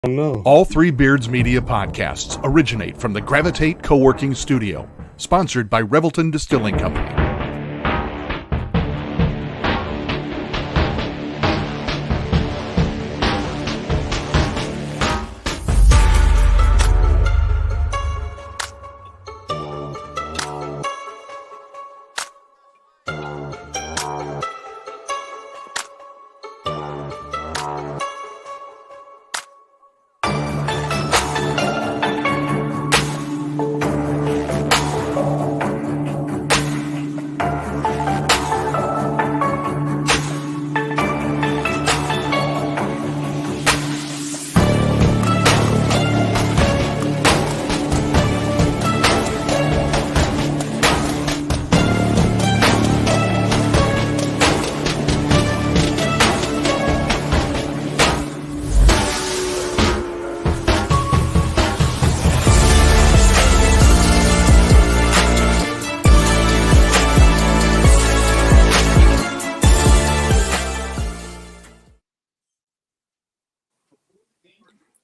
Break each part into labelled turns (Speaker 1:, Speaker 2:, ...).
Speaker 1: No.
Speaker 2: All three Beards Media podcasts originate from the Gravitate Co-working Studio, sponsored by Revelton Distilling Company.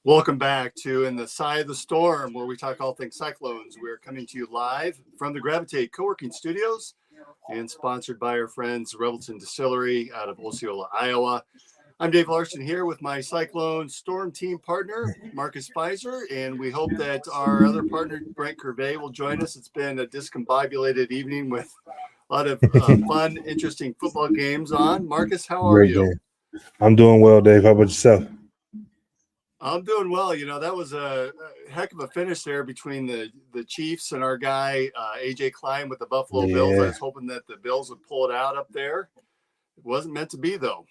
Speaker 3: Welcome back to In the Side of the Storm, where we talk all things Cyclones. We're coming to you live from the Gravitate Co-working Studios and sponsored by our friends Revelton Distillery out of Osceola, Iowa. I'm Dave Larson here with my Cyclone Storm team partner, Marcus Pfizer, and we hope that our other partner, Brent Curvey, will join us. It's been a discombobulated evening with a lot of fun, interesting football games on. Marcus, how are you?
Speaker 1: Game. I'm doing well, Dave. How about yourself?
Speaker 3: I'm doing well. You know, that was a heck of a finish there between the Chiefs and our guy, AJ Klein with the Buffalo Bills. I was hoping that the Bills would pull it out up there. It wasn't meant to be, though.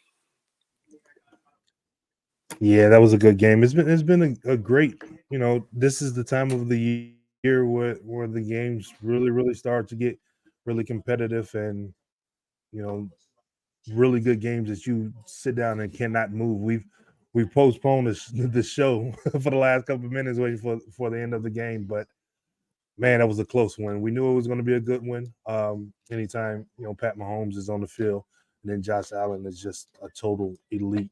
Speaker 1: Yeah, that was a good game. It's been a great, you know, this is the time of the year where the games really start to get really competitive and, you know, really good games that you sit down and cannot move. We've postponed the show for the last couple of minutes waiting for the end of the game, but man, that was a close one. We knew it was going to be a good one. Anytime, you know, Pat Mahomes is on the field, and then Josh Allen is just a total elite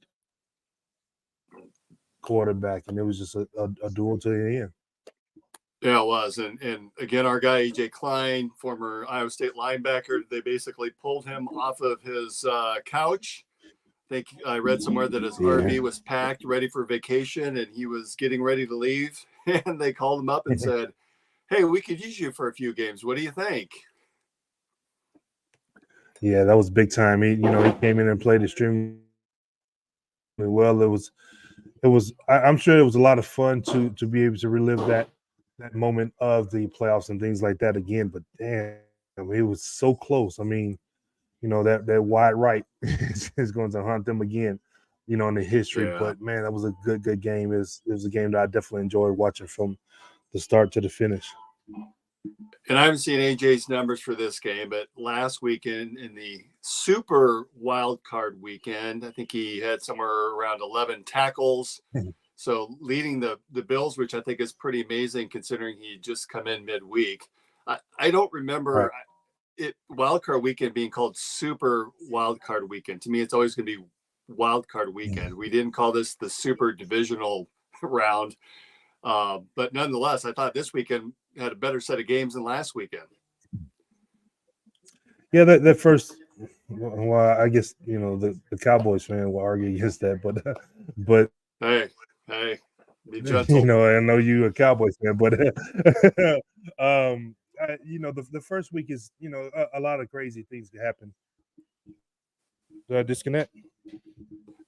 Speaker 1: quarterback, and it was just a duel to the end.
Speaker 3: Yeah, it was. And again, our guy, AJ Klein, former Iowa State linebacker, they basically pulled him off of his couch. I think I read somewhere that his RV was packed, ready for vacation, and he was getting ready to leave. And they called him up and said, "Hey, we could use you for a few games. What do you think?"
Speaker 1: Yeah, that was big time. He came in and played extremely well. I'm sure it was a lot of fun to be able to relive that moment of the playoffs and things like that again. But damn, it was so close. I mean, you know, that wide right is going to haunt them again, you know, in the history.
Speaker 3: Yeah.
Speaker 1: But man, that was a good game. It was a game that I definitely enjoyed watching from the start to the finish.
Speaker 3: And I haven't seen AJ's numbers for this game, but last weekend in the super wild card weekend, I think he had somewhere around 11 tackles. So leading the Bills, which I think is pretty amazing considering he just come in midweek. I don't remember wild card weekend being called super wild card weekend. To me, it's always going to be wild card weekend. We didn't call this the super divisional round. But nonetheless, I thought this weekend had a better set of games than last weekend.
Speaker 1: Yeah, that first, well, I guess, you know, the Cowboys fan will argue against that, but
Speaker 3: hey, be gentle.
Speaker 1: You know, I know you a Cowboys fan, but you know, the first week is, you know, a lot of crazy things can happen. Did I disconnect?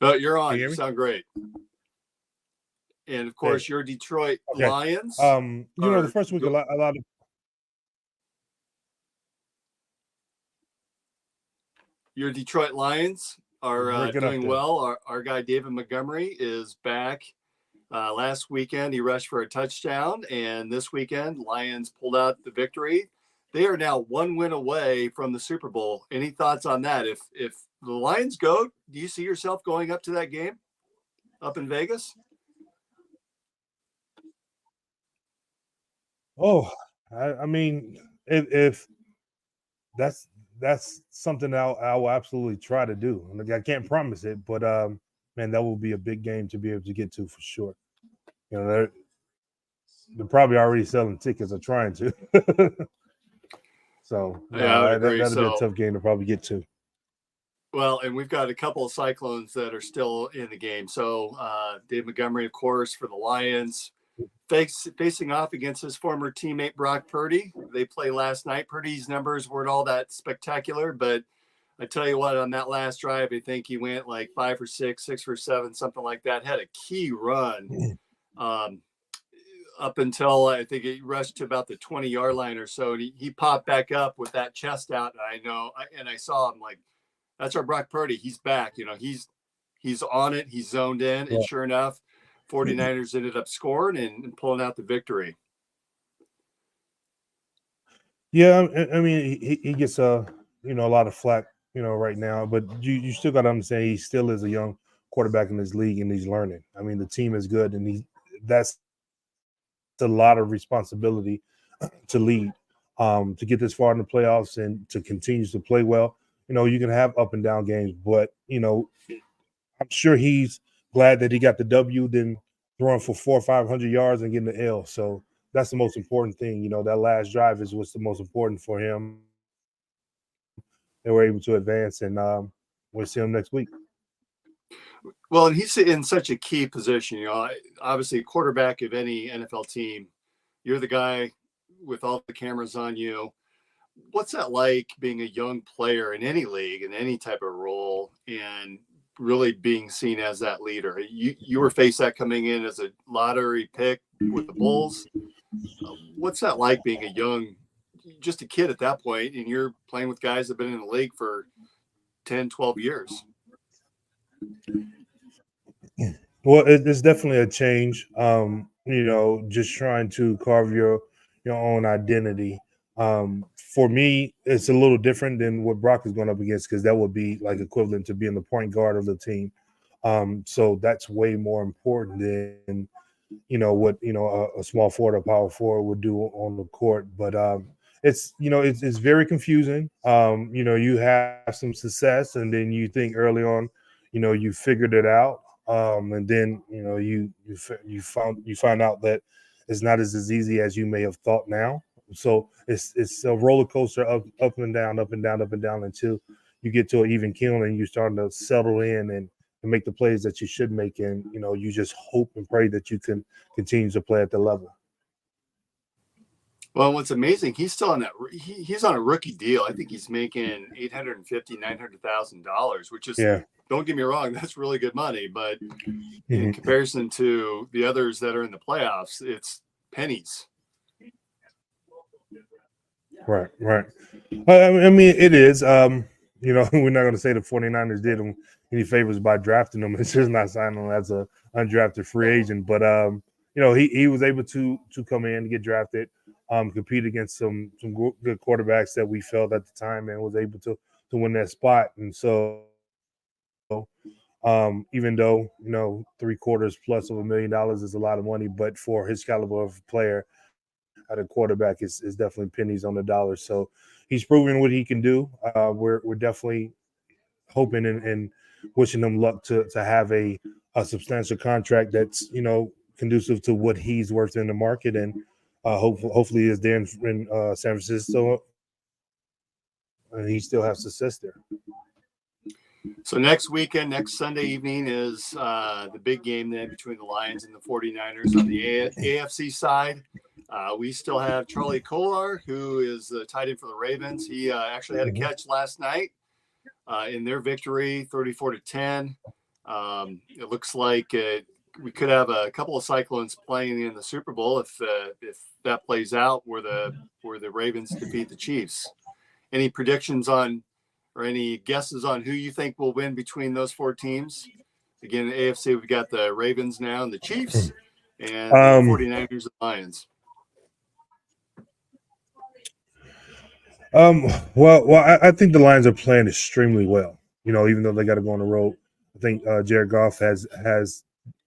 Speaker 3: No, you're on. You sound great. And of course, your Detroit Lions.
Speaker 1: You know, the first week a lot of
Speaker 3: your Detroit Lions are doing well. Our guy David Montgomery is back. Last weekend, he rushed for a touchdown, and this weekend, Lions pulled out the victory. They are now one win away from the Super Bowl. Any thoughts on that? If the Lions go, do you see yourself going up to that game up in Vegas?
Speaker 1: Oh, I mean, if that's something I will absolutely try to do. I can't promise it, but man, that will be a big game to be able to get to for sure. You know, they're probably already selling tickets or trying to. So
Speaker 3: Yeah, I would agree.
Speaker 1: that'd be a
Speaker 3: So,
Speaker 1: tough game to probably get to.
Speaker 3: well, and we've got a couple of Cyclones that are still in the game. So, Dave Montgomery, of course, for the Lions, facing off against his former teammate Brock Purdy. They played last night. Purdy's numbers weren't all that spectacular, but I tell you what, on that last drive, I think he went like 5 for 6, 6 for 7, something like that. Had a key run um, up until I think he rushed to about the 20-yard line or so. And he popped back up with that chest out. And I saw him like, that's our Brock Purdy. He's back. You know, he's on it. He's zoned in. And sure enough, 49ers ended up scoring and pulling out the victory.
Speaker 1: Yeah, I mean, he gets a lot of flack, right now, but you still got to understand he still is a young quarterback in this league and he's learning. I mean, the team is good and that's a lot of responsibility to lead, to get this far in the playoffs and to continue to play well. You can have up and down games, but I'm sure he's glad that he got the W than throwing for 400 or 500 yards and getting the L. So that's the most important thing. That last drive is what's the most important for him. They were able to advance, and we'll see him next week.
Speaker 3: Well, and he's in such a key position. Obviously, quarterback of any NFL team, you're the guy with all the cameras on you. What's that like being a young player in any league, in any type of role, and really being seen as that leader? You were faced that coming in as a lottery pick with the Bulls. What's that like being just a kid at that point, and you're playing with guys that have been in the league for 10, 12 years?
Speaker 1: Well, it's definitely a change. Just trying to carve your own identity. For me, it's a little different than what Brock is going up against because that would be like equivalent to being the point guard of the team. So that's way more important than what a small forward or power forward would do on the court. But it's very confusing. You have some success and then you think early on, you figured it out. And then you find out that it's not as easy as you may have thought now. So it's a roller coaster up and down, up and down, up and down until you get to an even keel and you're starting to settle in and make the plays that you should make, and you just hope and pray that you can continue to play at the level.
Speaker 3: Well, what's amazing, he's still on that. He's on a rookie deal. I think he's making $850,000, $900,000, which is, don't get me wrong, that's really good money. But in comparison to the others that are in the playoffs, it's pennies.
Speaker 1: Right. I mean, it is. We're not going to say the 49ers did him any favors by drafting him. It's just not signing him as a undrafted free agent. But he was able to come in and get drafted, compete against some good quarterbacks that we felt at the time, and was able to win that spot. And so, even though $750,000 plus of $1 million is a lot of money, but for his caliber of player at a quarterback is definitely pennies on the dollar. So he's proving what he can do. We're definitely hoping and wishing him luck to have a substantial contract that's conducive to what he's worth in the market, and hopefully is there in San Francisco and he still has success there.
Speaker 3: So next Sunday evening is the big game then between the Lions and the 49ers on the AFC side. We still have Charlie Kolar, who is the tight end for the Ravens. He actually had a catch last night in their victory, 34-10. It looks like we could have a couple of Cyclones playing in the Super Bowl if that plays out, where the Ravens defeat the Chiefs. Any predictions on, or any guesses on who you think will win between those four teams? Again, in the AFC, we've got the Ravens now and the Chiefs, and the 49ers and Lions.
Speaker 1: Well, I think the Lions are playing extremely well. Even though they got to go on the road, I think Jared Goff has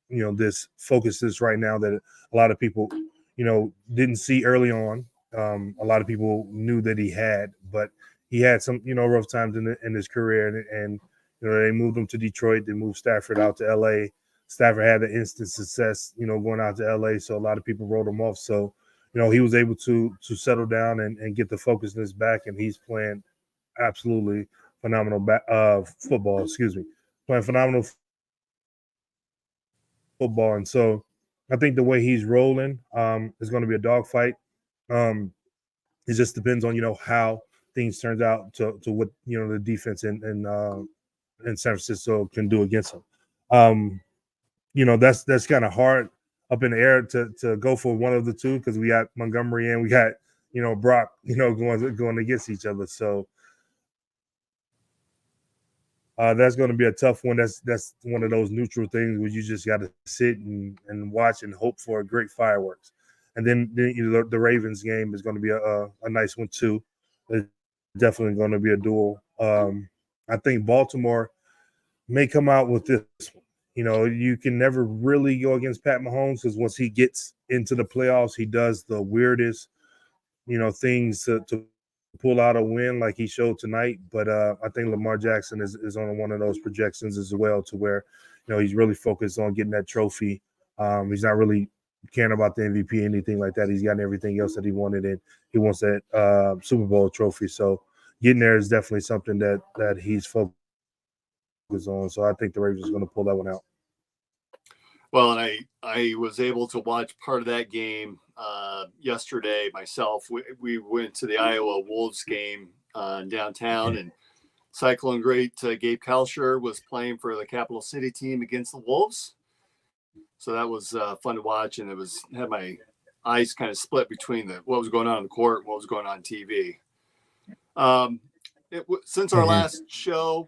Speaker 1: this focuses right now that a lot of people didn't see early on. A lot of people knew that he had, but he had some rough times in his career, and they moved him to Detroit. They moved Stafford out to LA. Stafford had an instant success, going out to LA. So a lot of people wrote him off. So, he was able to settle down and get the focusness back, and he's playing absolutely phenomenal football. Excuse me, playing phenomenal football. And so I think the way he's rolling is going to be a dogfight. Um, it just depends on how things turns out to what the defense in San Francisco can do against him. That's kind of hard up in the air to go for one of the two, because we got Montgomery and we got Brock going against each other. So that's going to be a tough one. That's one of those neutral things where you just got to sit and watch and hope for a great fireworks. And then the Ravens game is going to be a nice one too. It's definitely going to be a duel. I think Baltimore may come out with this one. You can never really go against Pat Mahomes, because once he gets into the playoffs, he does the weirdest, things to pull out a win like he showed tonight. But I think Lamar Jackson is on one of those projections as well, to where, he's really focused on getting that trophy. He's not really caring about the MVP, anything like that. He's gotten everything else that he wanted, and he wants that Super Bowl trophy. So getting there is definitely something that he's focused on. So I think the Ravens are going to pull that one out.
Speaker 3: Well, and I was able to watch part of that game yesterday myself. We went to the Iowa Wolves game downtown, and Cyclone great Gabe Kalsher was playing for the Capital City team against the Wolves. So that was fun to watch, and had my eyes kind of split between what was going on in the court and what was going on TV. Since our last show,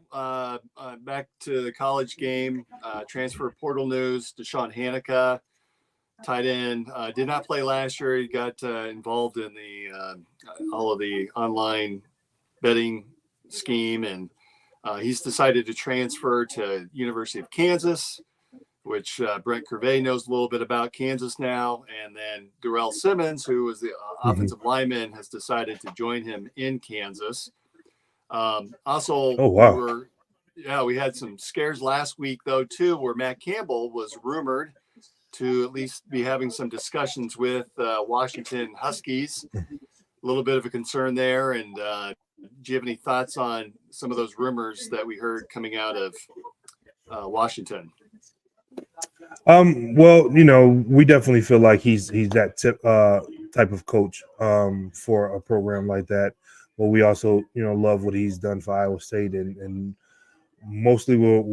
Speaker 3: back to the college game, transfer portal news. Deshaun Hanukkah, tight end, did not play last year. He got involved in all of the online betting scheme, and he's decided to transfer to University of Kansas, which Brent Curvey knows a little bit about Kansas now. And then Darrell Simmons, who was the offensive lineman, has decided to join him in Kansas. Also,
Speaker 1: oh wow,
Speaker 3: we had some scares last week though too, where Matt Campbell was rumored to at least be having some discussions with Washington Huskies. A little bit of a concern there. And do you have any thoughts on some of those rumors that we heard coming out of Washington?
Speaker 1: Well, we definitely feel like he's that type of coach for a program like that. But we also, love what he's done for Iowa State, and mostly we'll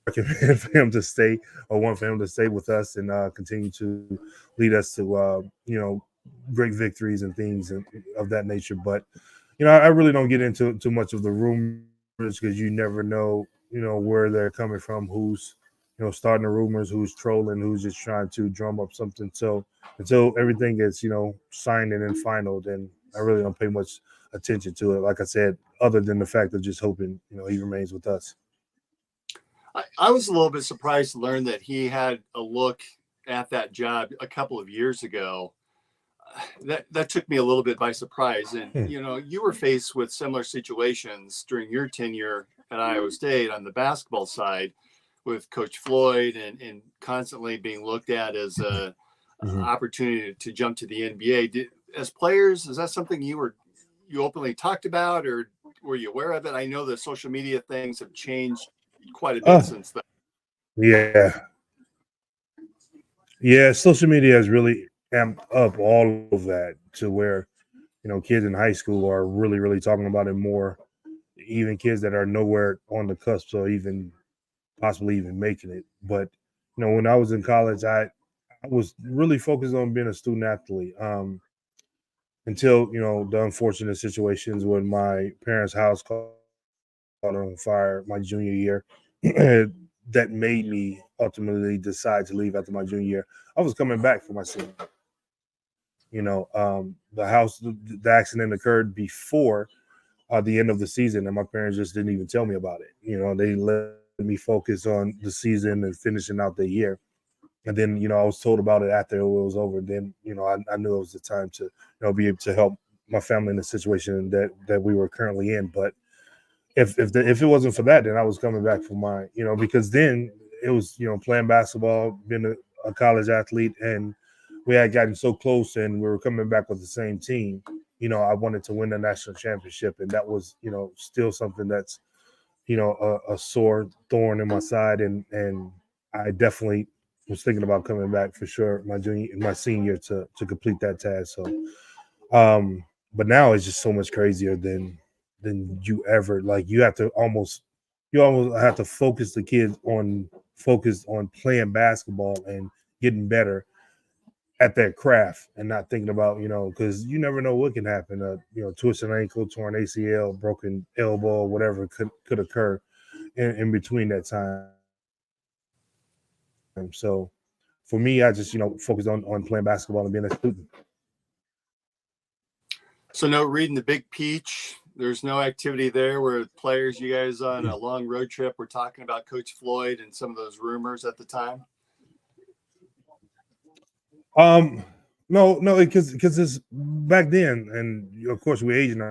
Speaker 1: recommend for him to stay, or want for him to stay with us and continue to lead us to, great victories and things of that nature. But, I really don't get into too much of the rumors, because you never know, where they're coming from, who's, starting the rumors, who's trolling, who's just trying to drum up something. So until everything gets, signed and then final, then I really don't pay much attention to it. Like I said, other than the fact of just hoping, he remains with us.
Speaker 3: I was a little bit surprised to learn that he had a look at that job a couple of years ago. That took me a little bit by surprise. And, you were faced with similar situations during your tenure at Iowa State on the basketball side with Coach Floyd, and constantly being looked at as a opportunity to jump to the NBA. As players, is that something you openly talked about, or were you aware of it? I know the social media things have changed quite a bit since then.
Speaker 1: Yeah. Social media has really amped up all of that to where, kids in high school are really, really talking about it more. Even kids that are nowhere on the cusp, or even possibly even making it. But, when I was in college, I was really focused on being a student athlete. Until, the unfortunate situations when my parents' house caught on fire my junior year, that made me ultimately decide to leave after my junior year. I was coming back for my senior. The accident occurred before the end of the season, and my parents just didn't even tell me about it. They let me focus on the season and finishing out the year. And then, I was told about it after it was over. Then, I knew it was the time to, be able to help my family in the situation that we were currently in. But if it wasn't for that, then I was coming back for mine, because then it was, playing basketball, being a college athlete, and we had gotten so close, and we were coming back with the same team. I wanted to win the national championship, and that was, still something that's, a sore thorn in my side, and I definitely was thinking about coming back for sure my senior to complete that task. So, but now it's just so much crazier than you ever, like, you almost have to focus the kids on playing basketball and getting better at their craft, and not thinking about, because you never know what can happen. Twisted ankle, torn ACL, broken elbow, whatever could occur in between that time. So for me, I just, focused on playing basketball and being a student.
Speaker 3: So no reading the Big Peach. There's no activity there where players, you guys on a long road trip, were talking about Coach Floyd and some of those rumors at the time.
Speaker 1: No, because it's back then, and of course we're aging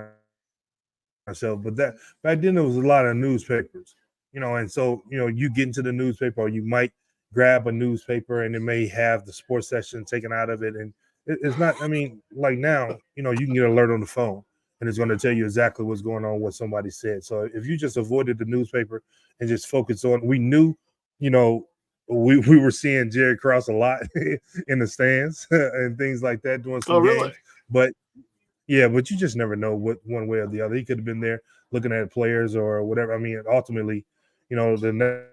Speaker 1: ourselves, but that back then there was a lot of newspapers, and so you get into the newspaper, or you might grab a newspaper and it may have the sports section taken out of it, and it's not. I mean, like now, you can get an alert on the phone, and it's going to tell you exactly what's going on, what somebody said. So if you just avoided the newspaper and just focused on, we knew, we were seeing Jerry Krause a lot in the stands and things like that doing some games.
Speaker 3: Really?
Speaker 1: But yeah, but you just never know what one way or the other. He could have been there looking at players or whatever. I mean, ultimately, the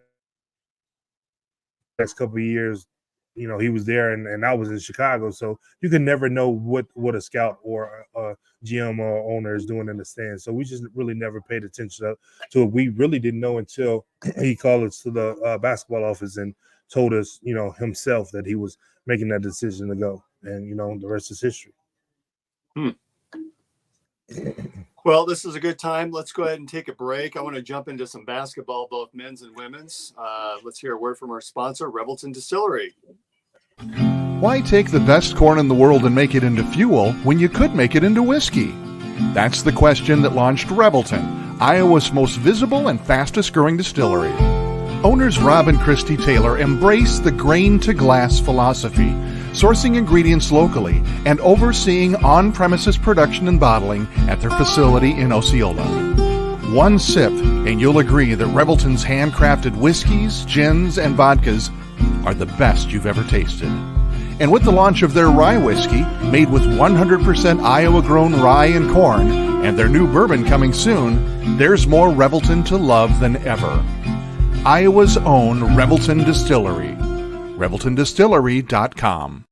Speaker 1: next couple of years, he was there, and I was in Chicago, so you can never know what a scout or a GM or owner is doing in the stands. So we just really never paid attention to it. We really didn't know until he called us to the basketball office and told us, himself, that he was making that decision to go, and the rest is history.
Speaker 3: Well, this is a good time. Let's go ahead and take a break. I want to jump into some basketball, both men's and women's. Let's hear a word from our sponsor, Revelton Distillery.
Speaker 2: Why take the best corn in the world and make it into fuel when you could make it into whiskey? That's the question that launched Revelton, Iowa's most visible and fastest growing distillery. Owners Rob and Christy Taylor embrace the grain-to-glass philosophy, sourcing ingredients locally and overseeing on-premises production and bottling at their facility in Osceola. One sip and you'll agree that Revelton's handcrafted whiskeys, gins, and vodkas are the best you've ever tasted. And with the launch of their rye whiskey, made with 100% Iowa-grown rye and corn, and their new bourbon coming soon, there's more Revelton to love than ever. Iowa's own Revelton Distillery. ReveltonDistillery.com.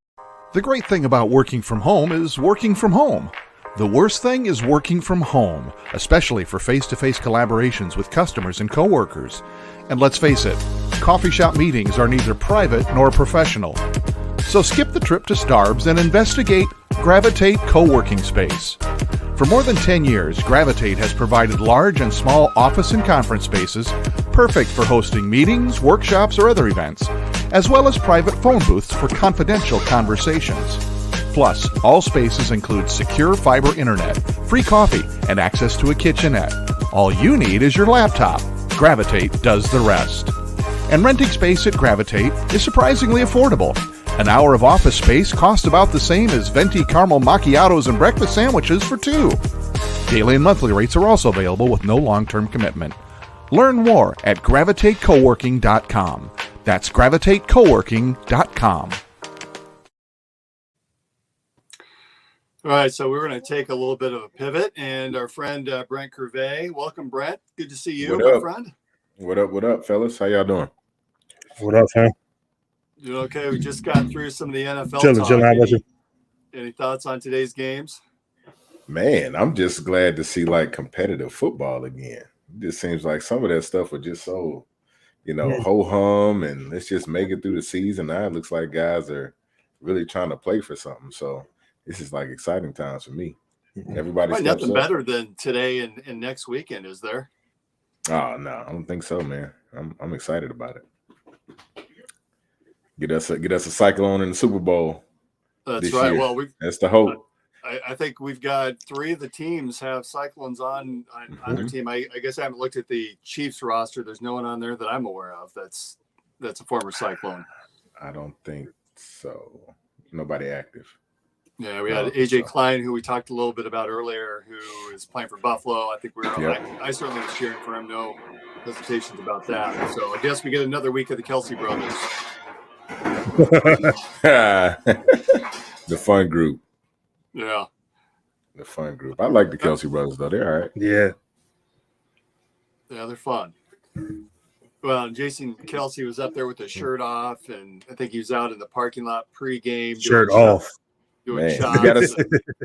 Speaker 2: The great thing about working from home is working from home. The worst thing is working from home, especially for face-to-face collaborations with customers and coworkers. And let's face it, coffee shop meetings are neither private nor professional. So skip the trip to Starbs and investigate Gravitate Co-working Space. For more than 10 years, Gravitate has provided large and small office and conference spaces perfect for hosting meetings, workshops, or other events, as well as private phone booths for confidential conversations. Plus, all spaces include secure fiber internet, free coffee, and access to a kitchenette. All you need is your laptop. Gravitate does the rest. And renting space at Gravitate is surprisingly affordable. An hour of office space costs about the same as venti caramel macchiatos and breakfast sandwiches for two. Daily and monthly rates are also available with no long-term commitment. Learn more at gravitatecoworking.com. That's gravitatecoworking.com.
Speaker 3: All right, so we're going to take a little bit of a pivot, and our friend Brent Curvey. Welcome, Brent. Good to see you, my friend.
Speaker 4: What up, fellas? How y'all doing?
Speaker 1: What up, fam?
Speaker 3: Doing okay. We just got through some of the NFL
Speaker 1: Chilling. How about you?
Speaker 3: Any thoughts on today's games?
Speaker 4: Man, I'm just glad to see like competitive football again. It just seems like some of that stuff was just so, ho-hum, and let's just make it through the season. Now it looks like guys are really trying to play for something. So this is like exciting times for me. Everybody's
Speaker 3: nothing better than today and next weekend, is there?
Speaker 4: Oh no, I don't think so, man. I'm excited about it. Get us a Cyclone in the Super Bowl.
Speaker 3: That's right.
Speaker 4: Year.
Speaker 3: Well,
Speaker 4: that's the hope.
Speaker 3: I think we've got 3 of the teams have Cyclones on their team. I guess I haven't looked at the Chiefs roster. There's no one on there that I'm aware of that's a former Cyclone.
Speaker 4: I don't think so. Nobody active.
Speaker 3: Yeah, we had AJ Klein, who we talked a little bit about earlier, who is playing for Buffalo. I think I certainly was cheering for him. No hesitations about that. So I guess we get another week of the Kelsey brothers.
Speaker 4: The fun group.
Speaker 3: Yeah.
Speaker 4: The fun group. I like the Kelsey brothers, though. They're all right.
Speaker 1: Yeah.
Speaker 3: Yeah, they're fun. Well, Jason Kelsey was up there with his shirt off, and I think he was out in the parking lot pregame.
Speaker 1: Shirt off.
Speaker 3: Doing
Speaker 4: Man,
Speaker 3: shots.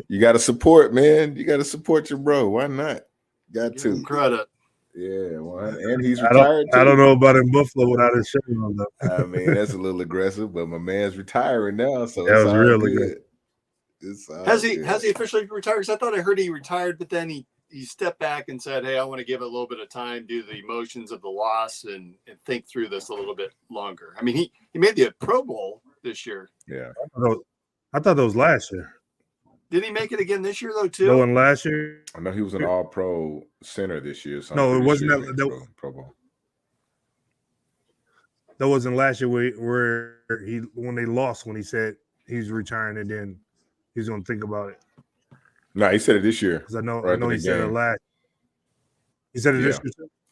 Speaker 4: you gotta support, man. You gotta support your bro. Why not? Got
Speaker 3: Give
Speaker 4: to.
Speaker 3: him credit.
Speaker 4: Yeah, well, and he's retired too.
Speaker 1: I don't know about in Buffalo without his shirt on, though.
Speaker 4: I mean, that's a little aggressive, but my man's retiring now, so
Speaker 1: that was really
Speaker 4: good.
Speaker 3: Has he officially retired? Because I thought I heard he retired, but then he stepped back and said, "Hey, I want to give it a little bit of time due to the emotions of the loss and think through this a little bit longer." I mean, he made the Pro Bowl this year.
Speaker 4: Yeah,
Speaker 1: I thought that was last year.
Speaker 3: Did he make it again this year though too?
Speaker 1: No one last year.
Speaker 4: I know he was an All-Pro center this year. So
Speaker 1: no, it wasn't
Speaker 4: that Pro Bowl.
Speaker 1: That wasn't last year where when they lost, when he said he's retiring and then he's going to think about it.
Speaker 4: No, he said it this year.
Speaker 1: Because I know he said it last. He said it this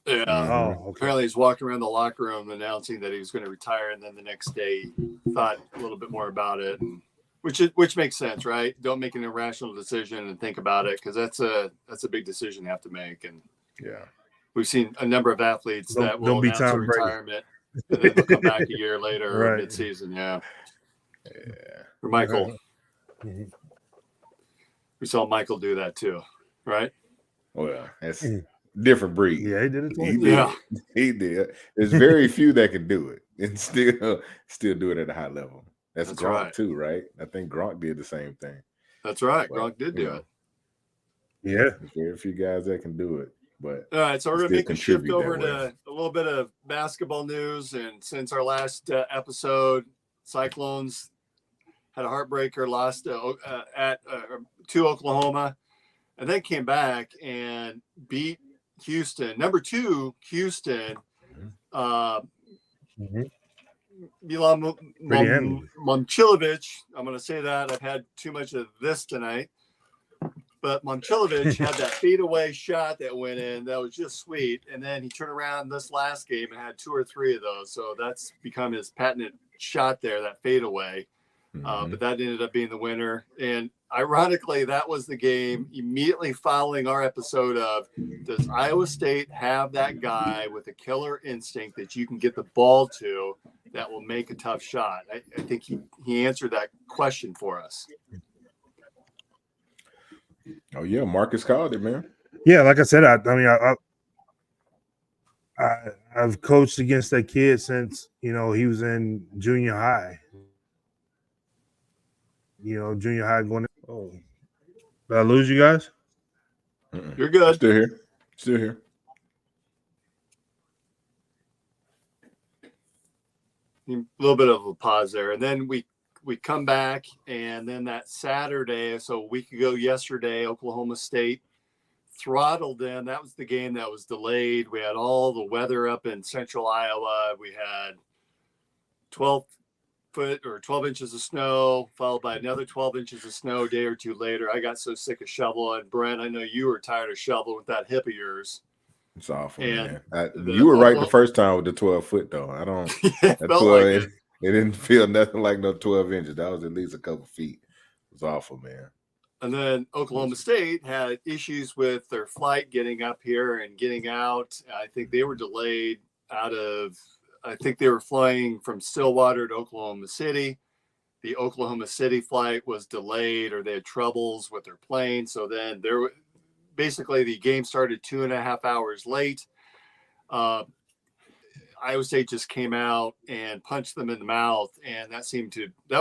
Speaker 1: year.
Speaker 3: Yeah.
Speaker 1: Oh, okay.
Speaker 3: Apparently he's walking around the locker room announcing that he was going to retire, and then the next day he thought a little bit more about it, which makes sense, right? Don't make an irrational decision and think about it, because that's a big decision you have to make. And
Speaker 4: yeah,
Speaker 3: we've seen a number of athletes that will announce a retirement and then they'll come back a year later or mid-season. Yeah. Or Michael.
Speaker 1: Mm-hmm.
Speaker 3: We saw Michael do that too, right?
Speaker 4: Well, that's different breed.
Speaker 1: Yeah, he did it twice.
Speaker 4: He did. There's very few that can do it and still do it at a high level. That's Gronk too, right? I think Gronk did the same thing.
Speaker 3: That's right. But, Gronk did do it.
Speaker 1: Yeah.
Speaker 4: There's very few guys that can do it. But
Speaker 3: all right, so we're going to make a shift over to a little bit of basketball news. And since our last episode, Cyclones had a heartbreaker, lost to Oklahoma, and then came back and beat Houston. Number 2, Houston. Milan Momcilovic. I'm going to say that. I've had too much of this tonight. But Momcilovic had that fadeaway shot that went in. That was just sweet. And then he turned around this last game and had 2 or 3 of those. So that's become his patented shot there, that fadeaway. But that ended up being the winner. And ironically, that was the game immediately following our episode of, does Iowa State have that guy with a killer instinct that you can get the ball to that will make a tough shot? I think he answered that question for us.
Speaker 4: Oh yeah, Marcus called it, man.
Speaker 1: Yeah, like I said, I've coached against that kid since he was in junior high. Junior high going. Oh, did I lose you guys?
Speaker 3: You're good.
Speaker 4: Still here.
Speaker 3: A little bit of a pause there, and then we come back, and then that Saturday, so a week ago yesterday, Oklahoma State throttled them. That was the game that was delayed. We had all the weather up in central Iowa. We had 12 inches of snow, followed by another 12 inches of snow a day or two later. I got so sick of shoveling. Brent, I know you were tired of shoveling with that hip of yours.
Speaker 4: It's awful, man. You were right the first time with the 12 foot, though. I don't.
Speaker 3: It felt like
Speaker 4: it didn't feel nothing like no 12 inches. That was at least a couple feet. It was awful, man.
Speaker 3: And then Oklahoma State had issues with their flight getting up here and getting out. I think they were delayed I think they were flying from Stillwater to Oklahoma City. The Oklahoma City flight was delayed, or they had troubles with their plane. So then basically the game started 2.5 hours late. Iowa State just came out and punched them in the mouth, and that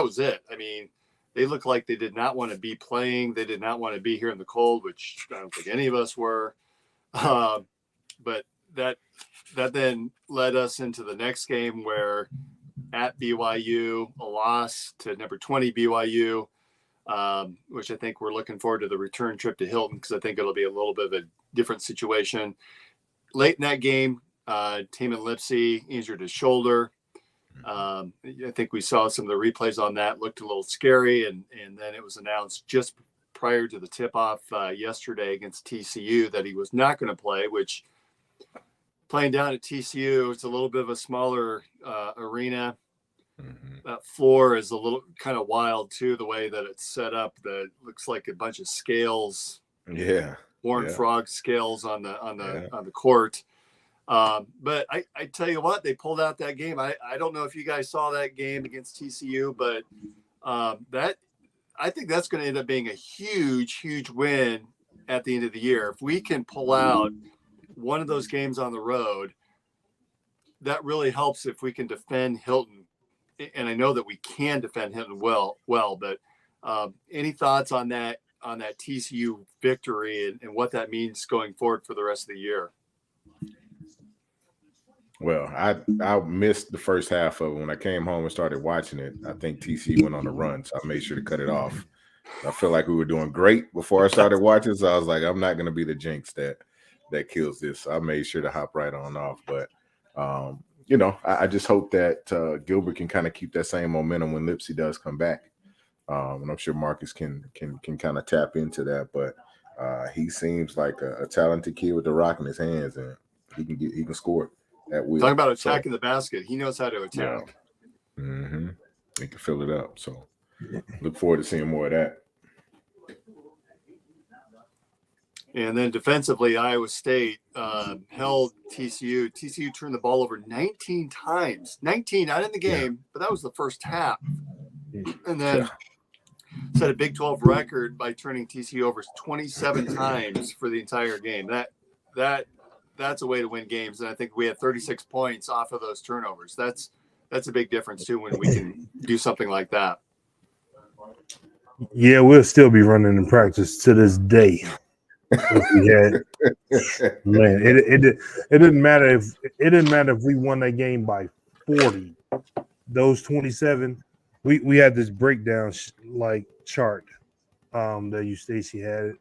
Speaker 3: was it. I mean, they looked like they did not want to be playing. They did not want to be here in the cold, which I don't think any of us were. But that then led us into the next game, where at BYU, a loss to number 20 BYU, which I think we're looking forward to the return trip to Hilton because I think it'll be a little bit of a different situation. Late in that game, Taman Lipsy injured his shoulder. I think we saw some of the replays on that, looked a little scary, and then it was announced just prior to the tip-off yesterday against TCU that he was not going to play, which playing down at TCU, it's a little bit of a smaller arena. That floor is a little kind of wild too, the way that it's set up. That looks like a bunch of scales, horned frog scales on the court. But I tell you what, they pulled out that game. I don't know if you guys saw that game against TCU, but I think that's going to end up being a huge win at the end of the year. If we can pull out one of those games on the road, that really helps if we can defend Hilton. And I know that we can defend Hilton well, but any thoughts on that TCU victory and what that means going forward for the rest of the year?
Speaker 4: Well, I missed the first half of it. When I came home and started watching it, I think TCU went on a run, so I made sure to cut it off. I feel like we were doing great before I started watching, so I was like, I'm not going to be the jinx that kills this. So I made sure to hop right on off. But, I just hope that Gilbert can kind of keep that same momentum when Lipsy does come back. And I'm sure Marcus can kind of tap into that. But he seems like a talented kid with the rock in his hands, and he can score at will.
Speaker 3: Talking about attacking the basket, he knows how to attack.
Speaker 4: Yeah. He can fill it up. So look forward to seeing more of that.
Speaker 3: And then defensively, Iowa State held TCU. TCU turned the ball over 19 times. 19, not in the game, but that was the first half. And then set a Big 12 record by turning TCU over 27 times for the entire game. That's a way to win games. And I think we had 36 points off of those turnovers. That's a big difference too when we can do something like that.
Speaker 1: Yeah, we'll still be running in practice to this day. If we had, man, it didn't matter if we won that game by 40. Those 27, we had this breakdown chart that you Stacy had,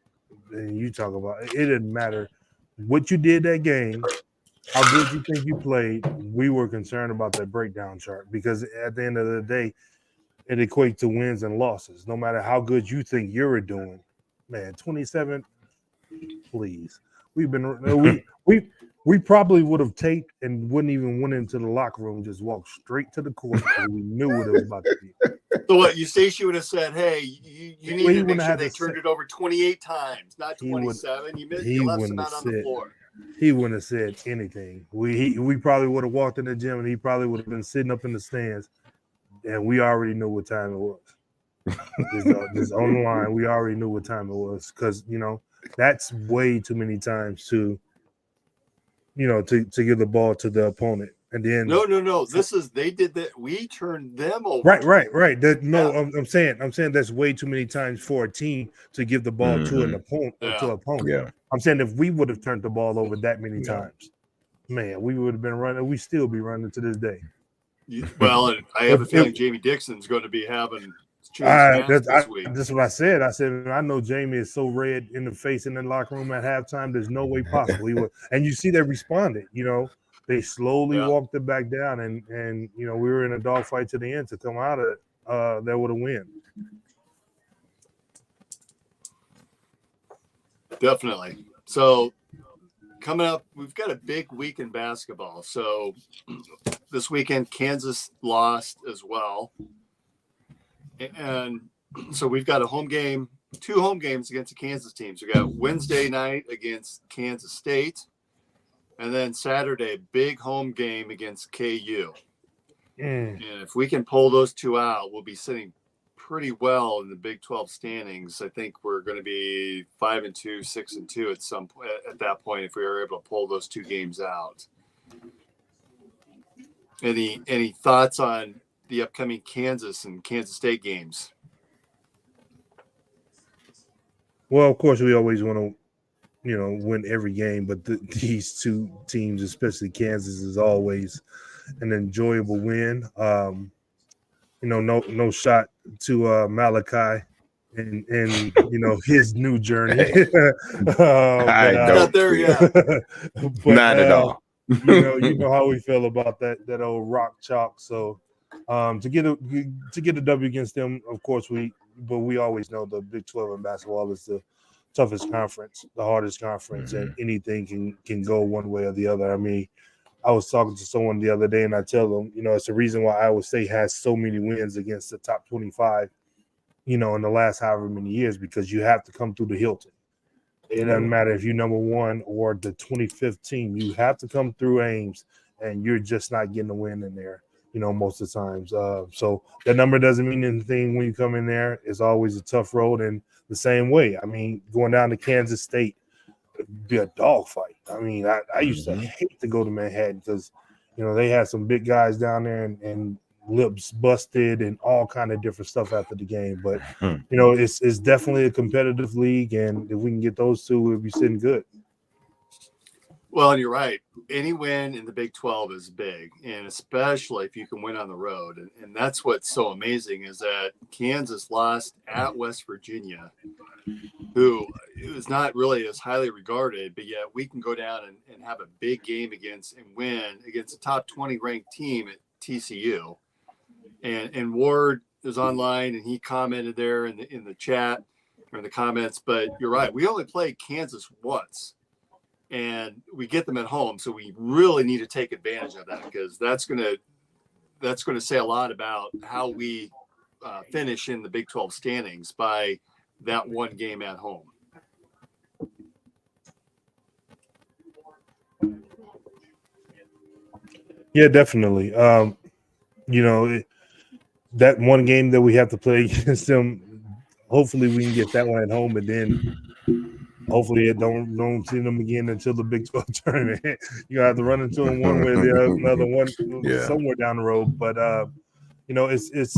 Speaker 1: and you talk about it. It didn't matter what you did that game, how good you think you played. We were concerned about that breakdown chart because at the end of the day, it equates to wins and losses. No matter how good you think you're doing, man, 27. Please, we've been we probably would have taped and wouldn't even went into the locker room, just walked straight to the court because we knew what it was about to be.
Speaker 3: So what you Stacey would have said, hey, you need to make sure they turned it over 28 times, not 27. You left some out on the floor.
Speaker 1: He wouldn't have said anything. We probably would have walked in the gym and he probably would have been sitting up in the stands, and we already knew what time it was. Just on the line, we already knew what time it was because that's way too many times to give the ball to the opponent. And then
Speaker 3: no. They did that. We turned them over.
Speaker 1: Right. I'm saying that's way too many times for a team to give the ball to an opponent.
Speaker 4: Yeah.
Speaker 1: I'm saying if we would have turned the ball over that many times, man, we would have been running. We still be running to this day.
Speaker 3: Well, and I have a feeling Jamie Dixon's going to be having. That's
Speaker 1: what I said. I said, I know Jamie is so red in the face in the locker room at halftime. There's no way possible he would. And you see they responded. They slowly walked it back down, and we were in a dogfight to the end to come out of it. There with a win.
Speaker 3: Definitely. So coming up, we've got a big week in basketball. So this weekend, Kansas lost as well. And so we've got two home games against the Kansas teams. We got Wednesday night against Kansas State, and then Saturday, big home game against KU. And if we can pull those two out, we'll be sitting pretty well in the Big 12 standings. I think we're going to be 5-2, 6-2 at some point at that point if we are able to pull those two games out. Any thoughts on the upcoming Kansas and Kansas State games?
Speaker 1: Well, of course, we always want to, win every game, but these two teams, especially Kansas, is always an enjoyable win. No shot to Malachi. and his new journey.
Speaker 4: Hey, I
Speaker 3: Not
Speaker 4: don't
Speaker 3: there
Speaker 4: care.
Speaker 3: yet.
Speaker 1: but
Speaker 4: Not at all.
Speaker 1: you know how we feel about that old rock chalk. So to get a W against them, of course but we always know the Big 12 in basketball is the toughest conference, the hardest conference, and anything can go one way or the other. I mean, I was talking to someone the other day, and I tell them, it's the reason why Iowa State has so many wins against the top 25, in the last however many years, because you have to come through the Hilton. It doesn't matter if you're number one or the 25th team. You have to come through Ames, and you're just not getting a win in there, most of the times. So that number doesn't mean anything when you come in there. It's always a tough road, and the same way. I mean, going down to Kansas State, it'd be a dogfight. I mean, I used to hate to go to Manhattan because, they had some big guys down there and lips busted and all kind of different stuff after the game. But it's definitely a competitive league, and if we can get those two, we'll be sitting good.
Speaker 3: Well, and you're right. Any win in the Big 12 is big, and especially if you can win on the road. And that's what's so amazing is that Kansas lost at West Virginia, who is not really as highly regarded, but yet we can go down and have a big game against and win against a top 20 ranked team at TCU. And Ward is online, and he commented there in the chat or in the comments. But you're right. We only played Kansas once, and we get them at home. So we really need to take advantage of that, because that's going to say a lot about how we finish in the Big 12 standings by that one game at home.
Speaker 1: Yeah, definitely. That one game that we have to play against them, hopefully we can get that one at home, and then hopefully it don't see them again until the Big 12 tournament. You have to run into them one way or the other one somewhere down the road. But it's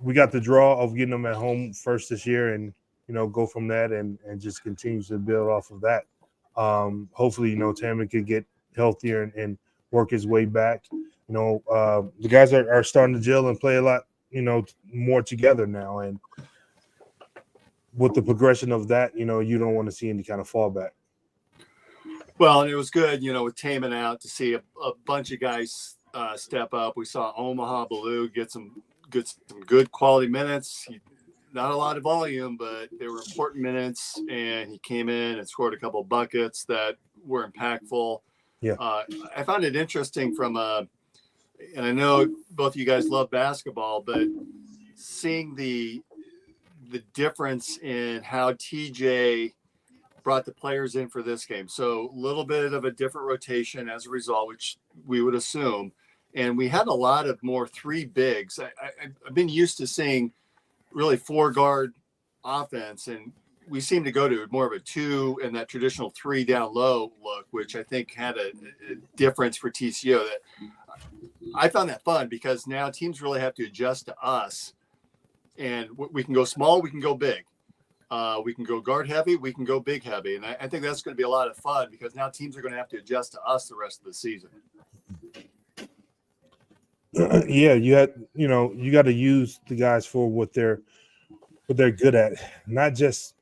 Speaker 1: we got the draw of getting them at home first this year, and go from that and just continue to build off of that. Hopefully, Tammy could get healthier and work his way back. The guys are starting to gel and play a lot, more together now. And with the progression of that, you don't want to see any kind of fallback.
Speaker 3: Well, and it was good, with Taman out, to see a bunch of guys step up. We saw Omaha Baloo get some good quality minutes. Not a lot of volume, but they were important minutes, and he came in and scored a couple buckets that were impactful.
Speaker 1: Yeah.
Speaker 3: I found it interesting and I know both of you guys love basketball, but seeing the difference in how TJ brought the players in for this game. So a little bit of a different rotation as a result, which we would assume. And we had a lot of more three bigs. I've been used to seeing really 4-guard offense, and we seem to go to more of a 2 and that traditional 3 down low look, which I think had a difference for TCU. That I found that fun, because now teams really have to adjust to us, and we can go small, we can go big, we can go guard heavy, we can go big heavy, and I think that's going to be a lot of fun, because now teams are going to have to adjust to us the rest of the season.
Speaker 1: Yeah, you got to use the guys for what they're good at, not just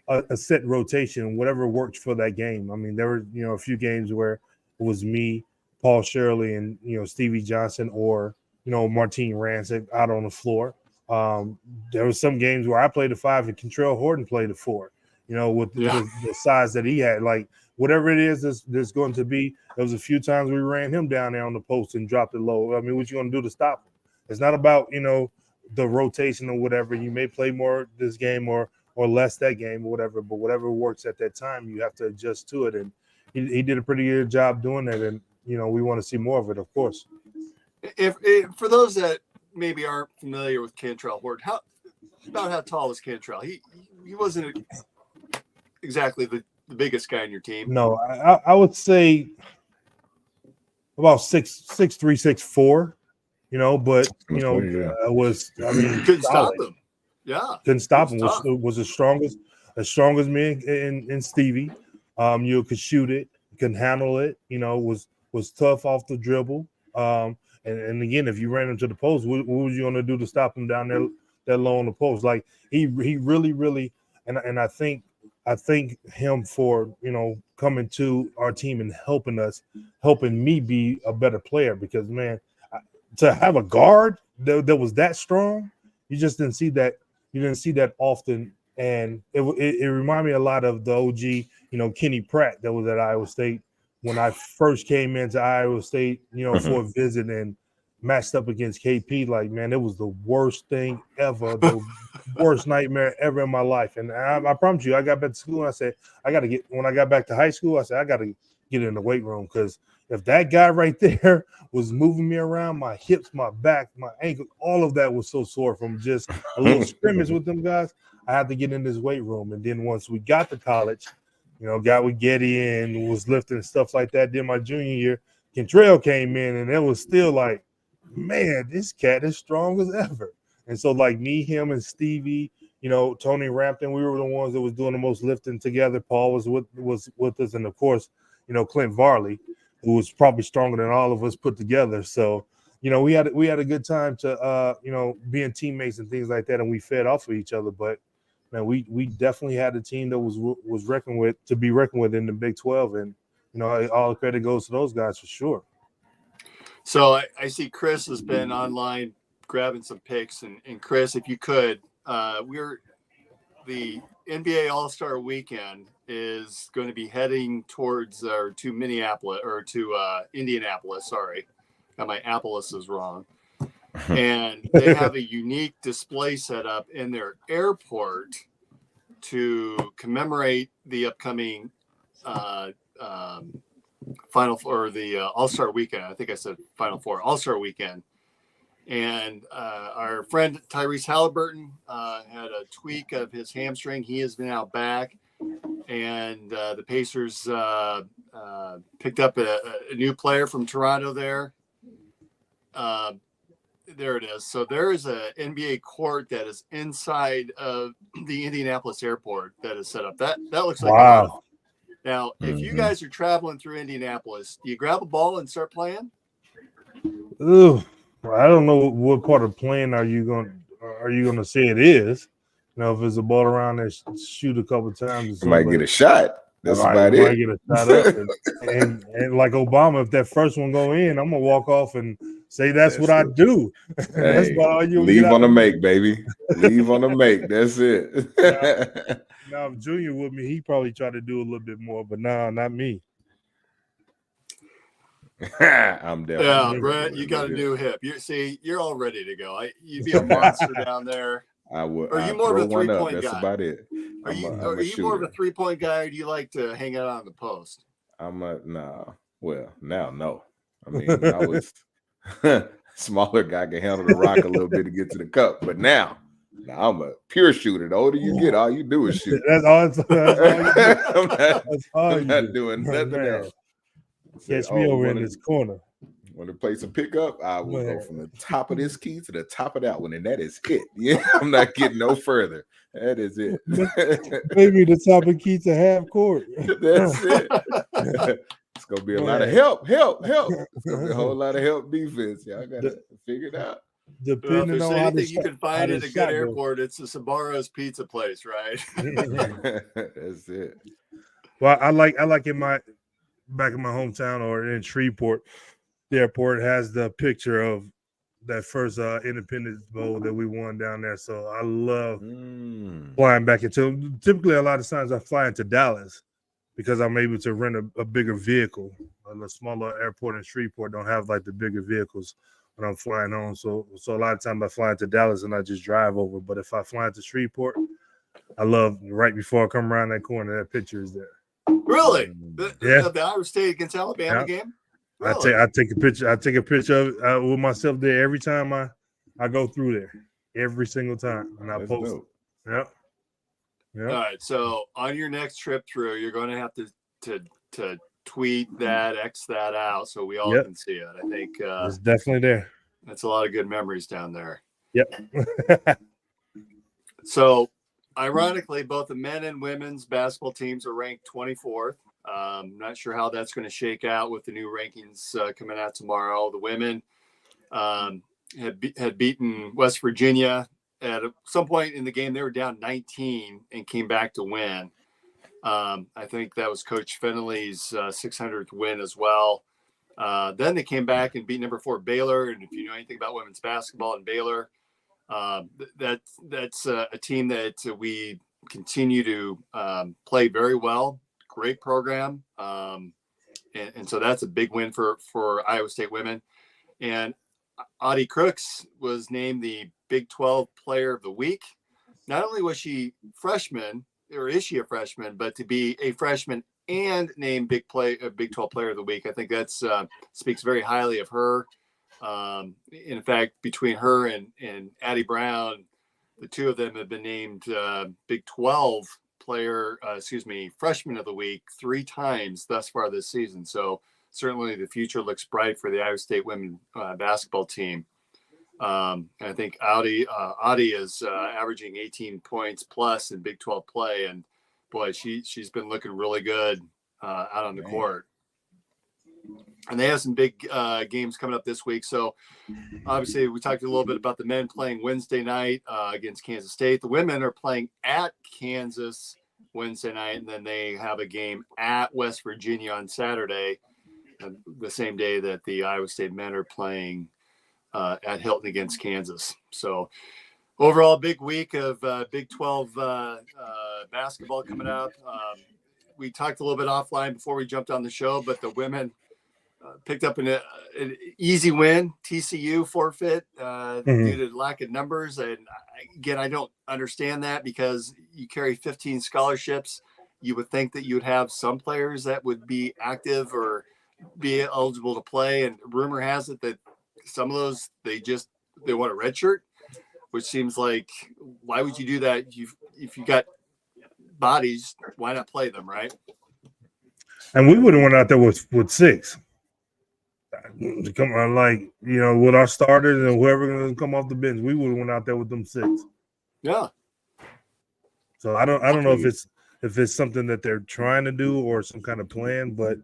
Speaker 1: a set rotation, whatever worked for that game. I mean, there were a few games where it was me, Paul Shirley, and Stevie Johnson, or Martine Rancic out on the floor. There was some games where I played the 5 and Kentrell Horton played the 4. With the size that he had, like whatever it is there's going to be. There was a few times we ran him down there on the post and dropped it low. I mean, what you going to do to stop him? It's not about the rotation or whatever. You may play more this game or less that game or whatever, but whatever works at that time, you have to adjust to it. And he did a pretty good job doing that. And we want to see more of it, of course.
Speaker 3: If for those that maybe aren't familiar with Cantrell Horton, how tall is Cantrell? He wasn't exactly the biggest guy on your team.
Speaker 1: No, I would say about 6'3", 6'4", but
Speaker 3: couldn't stop him. Yeah,
Speaker 1: couldn't stop him. Was the strongest man in Stevie. You could shoot it, could handle it. Was tough off the dribble. And again, if you ran him to the post, what was you going to do to stop him down there low on the post. Like he really, and I thank him for coming to our team and helping me be a better player, because man, to have a guard that was that strong, you just didn't see that. You didn't see that often, and it reminded me a lot of the OG, Kenny Pratt that was at Iowa State when I first came into Iowa State, for a visit and matched up against KP. Like, man, it was the worst thing ever, the worst nightmare ever in my life. And I promise you, I got back to school and I said, when I got back to high school, I said, I got to get in the weight room, because if that guy right there was moving me around, my hips, my back, my ankle, all of that was so sore from just a little scrimmage with them guys. I had to get in this weight room. And then once we got to college, got with Getty and was lifting and stuff like that. Then my junior year, Kentrell came in, and it was still like, man, this cat is strong as ever. And so like me, him, and Stevie, Tony Rampton, we were the ones that was doing the most lifting together. Paul was with us, and of course, Clint Varley, who was probably stronger than all of us put together. So, we had a good time to being teammates and things like that, and we fed off of each other. But man, we definitely had a team that was reckoned with in the Big 12, and all the credit goes to those guys for sure.
Speaker 3: So I see Chris has been online grabbing some pics, and Chris, if you could, the NBA All-Star Weekend is going to be heading towards to Minneapolis, or to Indianapolis. Sorry, got my Appleses wrong. And they have a unique display set up in their airport to commemorate the upcoming Final Four, the All-Star Weekend. I think I said Final Four, All-Star Weekend. And our friend Tyrese Halliburton had a tweak of his hamstring. He is now back. And the Pacers picked up a new player from Toronto there. There it is. So there is an NBA court that is inside of the Indianapolis airport that is set up. That looks like
Speaker 1: wow.
Speaker 3: A lot of fun. Now, if you guys are traveling through Indianapolis, do you grab a ball and start playing?
Speaker 1: Ooh, I don't know what part of playing are you going to say it is. If it's a ball around there, shoot a couple times.
Speaker 4: You might get a shot. That's about it.
Speaker 1: Might get a shot up, and like Obama, if that first one go in, I'm gonna walk off and say that's what I do. That's about all you
Speaker 4: leave on the make, baby. Leave on the make. That's it.
Speaker 1: Now, if Junior with me, he probably try to do a little bit more, but no, not me.
Speaker 4: I'm definitely.
Speaker 3: Brett, you got a new hip. You're all ready to go. You'd be a monster down there.
Speaker 4: I would.
Speaker 3: Are you more of a 3-point guy?
Speaker 4: That's about it.
Speaker 3: Are you more of a 3-point guy, or do you like to hang out on the post?
Speaker 4: No. Well, now, no. I mean, I was smaller guy can handle the rock a little bit to get to the cup, but now I'm a pure shooter. The older you get, all you do is shoot.
Speaker 1: That's all you do.
Speaker 4: I'm not doing nothing else.
Speaker 1: Catch me over in this corner.
Speaker 4: When the play some pickup, I will go from the top of this key to the top of that one, and that is it. Yeah, I'm not getting no further. That is it.
Speaker 1: Maybe the top of key to half court.
Speaker 4: That's it. It's gonna be a lot of help. It's gonna be a whole lot of help defense. Y'all gotta figure it out.
Speaker 3: Depending on anything you can find at a good airport, it's a Sabaro's pizza place, right?
Speaker 4: That's it.
Speaker 1: Well, I like in back in my hometown or in Shreveport, the airport has the picture of that first Independence Bowl that we won down there. So I love flying back into. Typically, a lot of times I fly into Dallas because I'm able to rent a bigger vehicle. The smaller airport in Shreveport don't have like the bigger vehicles when I'm flying home. So a lot of times I fly into Dallas and I just drive over. But if I fly into Shreveport, I love right before I come around that corner, that picture is there.
Speaker 3: Really? The Iowa State against Alabama game? Really?
Speaker 1: I take a picture. I take a picture of with myself there every time I go through there, every single time, and I post it. Yep.
Speaker 3: All right. So on your next trip through, you're going to have to tweet that, X that out, so we all can see it. I think
Speaker 1: it's definitely there.
Speaker 3: That's a lot of good memories down there.
Speaker 1: Yep.
Speaker 3: So, ironically, both the men and women's basketball teams are ranked 24th. Not sure how that's going to shake out with the new rankings coming out tomorrow. The women had beaten West Virginia at some point in the game, they were down 19 and came back to win. I think that was Coach Finley's 600th win as well. Then they came back and beat number 4 Baylor. And if you know anything about women's basketball in Baylor, that's a team that we continue to play very well. Great program. And so that's a big win for Iowa State women. And Audie Crooks was named the Big 12 Player of the Week. Not only was she freshman, or is she a freshman, but to be a freshman and named Big 12 Player of the Week, I think that's speaks very highly of her. In fact, between her and Addie Brown, the two of them have been named Big 12 Freshman of the Week 3 times thus far this season. So certainly the future looks bright for the Iowa State women basketball team. I think Audie is averaging 18 points plus in Big 12 play, and boy, she's been looking really good out on the court. And they have some big games coming up this week. So obviously we talked a little bit about the men playing Wednesday night against Kansas State. The women are playing at Kansas Wednesday night, and then they have a game at West Virginia on Saturday, the same day that the Iowa State men are playing at Hilton against Kansas. So overall, big week of Big 12 basketball coming up. We talked a little bit offline before we jumped on the show, but the women picked up an easy win, TCU forfeit due to lack of numbers. And again, I don't understand that, because you carry 15 scholarships. You would think that you would have some players that would be active or be eligible to play. And rumor has it that some of those, they want a red shirt, which seems like, why would you do that? If you got bodies, why not play them, right?
Speaker 1: And we would have went out there with 6. Come on, like, you know, with our starters and whoever going to come off the bench, we would have went out there with them 6.
Speaker 3: Yeah.
Speaker 1: So I don't know if it's something that they're trying to do or some kind of plan, but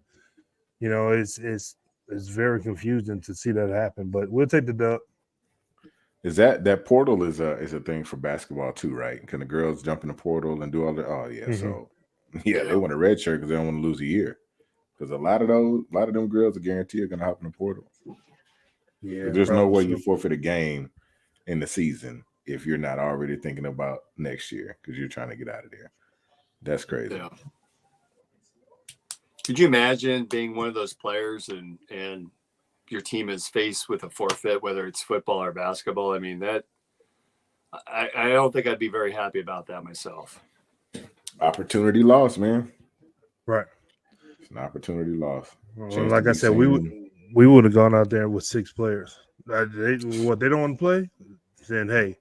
Speaker 1: you know, it's very confusing to see that happen. But we'll take the dub.
Speaker 4: Is that portal is a thing for basketball too, right? Can the girls jump in the portal and do all that? Oh yeah, So yeah, they want a red shirt because they don't want to lose a year. Because a lot of them girls, I guarantee, are gonna hop in the portal. Yeah, there's no way you forfeit a game in the season if you're not already thinking about next year because you're trying to get out of there. That's crazy.
Speaker 3: Yeah. Could you imagine being one of those players and your team is faced with a forfeit, whether it's football or basketball? I mean, that I don't think I'd be very happy about that myself.
Speaker 4: Opportunity lost, man.
Speaker 1: Right.
Speaker 4: It's an opportunity lost.
Speaker 1: Well, like I said, we would have gone out there with 6 players. They don't want to play? Saying, hey,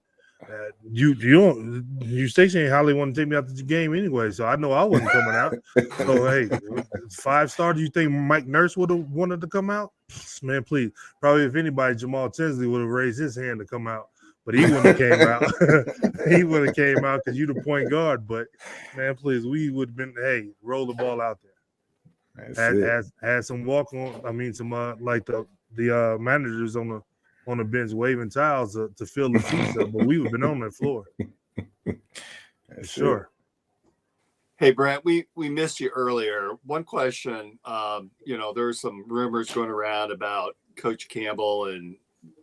Speaker 1: you station hardly want to take me out to the game anyway, so I know I wasn't coming out. So hey, 5 stars. Do you think Mike Nurse would have wanted to come out? Man, please. Probably if anybody, Jamal Tinsley would have raised his hand to come out, but he wouldn't have came out. He would have came out because you're the point guard. But man, please, we would have been, hey, roll the ball out there. Had some walk on. I mean, some like the managers on the bench waving towels to fill the seats up, but we would have been on that floor. For sure.
Speaker 3: Hey, Brent, we missed you earlier. One question, there's some rumors going around about Coach Campbell and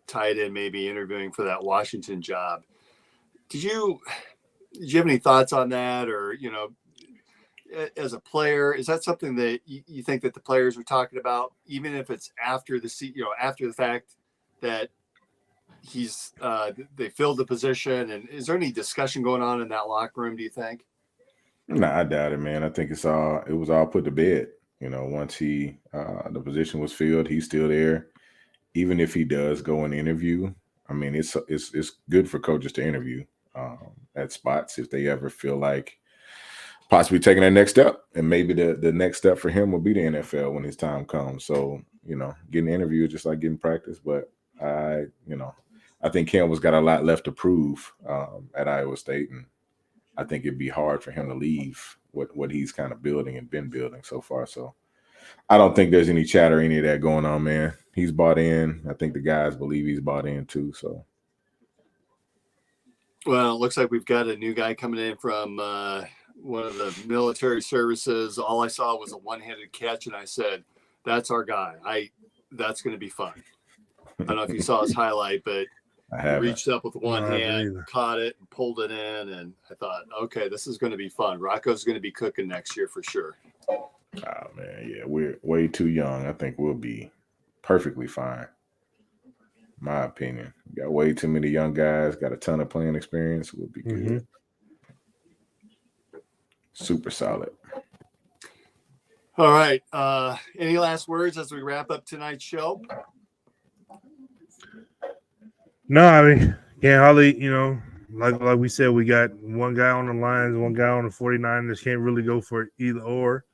Speaker 3: tight end maybe interviewing for that Washington job. Did you have any thoughts on that, or, as a player, is that something that you think that the players are talking about, even if it's after the fact that they filled the position? And is there any discussion going on in that locker room, do you think?
Speaker 4: Nah, I doubt it, man. I think it was all put to bed. Once the position was filled, he's still there. Even if he does go and interview, I mean, it's good for coaches to interview at spots if they ever feel like possibly taking that next step. And maybe the next step for him will be the NFL when his time comes. So, getting an interview is just like getting practice. But I think Campbell's got a lot left to prove at Iowa State, and I think it'd be hard for him to leave what he's kind of building and been building so far. So I don't think there's any chatter, any of that going on, man. He's bought in. I think the guys believe he's bought in too. So,
Speaker 3: Well, it looks like we've got a new guy coming in from one of the military services. All I saw was a one-handed catch, and I said, "That's our guy. That's going to be fun." I don't know if you saw his highlight, but he reached up with one hand, caught it, and pulled it in, and I thought, okay, this is going to be fun. Rocco's going to be cooking next year for sure.
Speaker 4: Oh man, yeah, we're way too young. I think we'll be perfectly fine. My opinion. We got way too many young guys, got a ton of playing experience. We'll be good. Super solid.
Speaker 3: All right. Any last words as we wrap up tonight's show?
Speaker 1: No, I mean, hardly, like we said, we got one guy on the Lions, one guy on the 49ers. Can't really go for either or.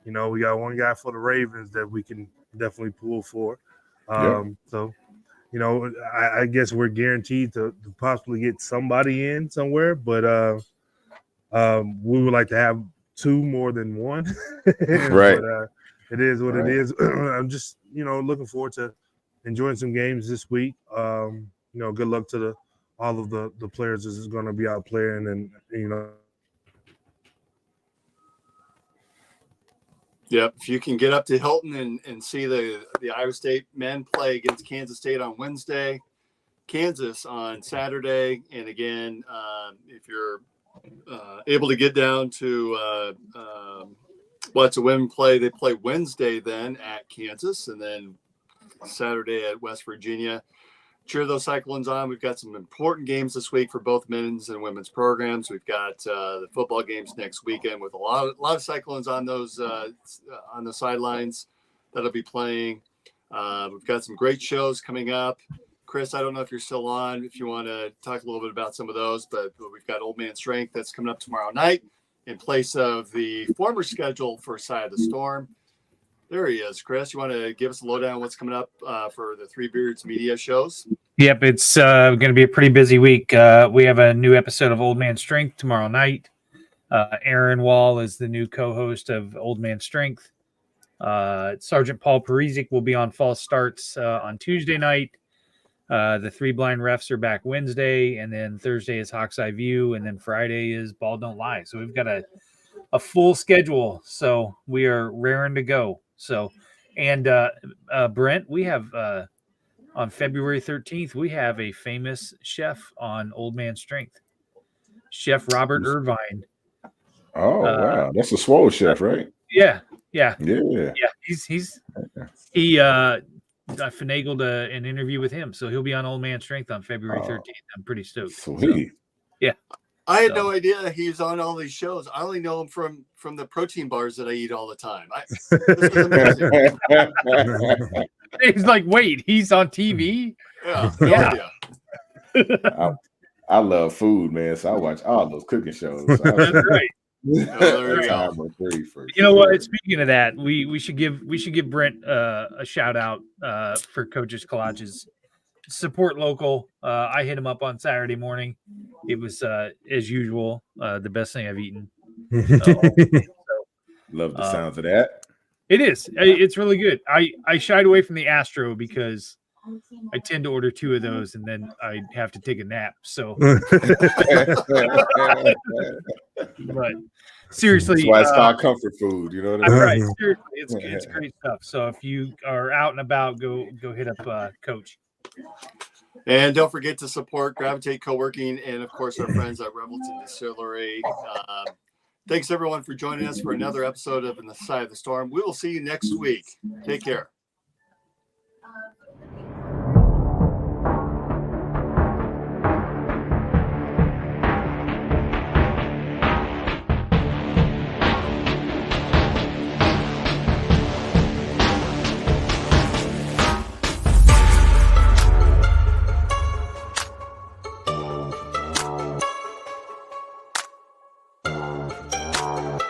Speaker 1: We got one guy for the Ravens that we can definitely pull for. So, I guess we're guaranteed to possibly get somebody in somewhere, but we would like to have two more than one.
Speaker 4: Right.
Speaker 1: But, it is what it is. I'm just, looking forward to enjoying some games this week. Good luck to all of the players that is going to be out playing, and
Speaker 3: Yep. If you can get up to Hilton and see the Iowa State men play against Kansas State on Wednesday, Kansas on Saturday, and again, if you're able to get down to watch the women play, they play Wednesday then at Kansas, and then Saturday at West Virginia. Cheer those Cyclones on. We've got some important games this week for both men's and women's programs. We've got the football games next weekend with a lot of Cyclones on those on the sidelines that'll be playing. We've got some great shows coming up. Chris, I don't know if you're still on, if you want to talk a little bit about some of those, but we've got Old Man Strength that's coming up tomorrow night in place of the former schedule for Side of the Storm. There he is, Chris. You want to give us a lowdown on what's coming up for the Three Beards media shows?
Speaker 5: Yep, it's going to be a pretty busy week. We have a new episode of Old Man Strength tomorrow night. Aaron Wall is the new co-host of Old Man Strength. Sergeant Paul Parisic will be on False Starts on Tuesday night. The Three Blind Refs are back Wednesday, and then Thursday is Hawk's Eye View, and then Friday is Ball Don't Lie. So we've got a full schedule, so we are raring to go. So, and Brent, we have on February 13th, we have a famous chef on Old Man Strength, Chef Robert Irvine.
Speaker 4: Oh wow, that's a swole chef, right?
Speaker 5: Yeah.
Speaker 4: He
Speaker 5: finagled an interview with him, so he'll be on Old Man Strength on February 13th. I'm pretty stoked.
Speaker 4: Sweet.
Speaker 5: So, yeah.
Speaker 3: I had no idea he's on all these shows. I only know him from the protein bars that I eat all the time. This was amazing.
Speaker 5: He's like, wait, he's on TV?
Speaker 3: Yeah.
Speaker 4: I love food, man. So I watch all those cooking shows. So
Speaker 5: that's right.
Speaker 3: There you go.
Speaker 5: You know what? Speaking of that, we should give Brent a shout out for Coach's Collages. Support local. I hit him up on Saturday morning. It was as usual the best thing I've eaten.
Speaker 4: Love the sounds of that.
Speaker 5: It is. It's really good. I shied away from the Astro because I tend to order two of those and then I have to take a nap. So, but seriously,
Speaker 4: that's why it's called comfort food. You know what I mean?
Speaker 5: Right. Seriously, it's great stuff. So if you are out and about, go hit up Coach.
Speaker 3: And don't forget to support Gravitate Co-working and, of course, our friends at Revelton Distillery. Thanks, everyone, for joining us for another episode of In the Side of the Storm. We will see you next week. Take care.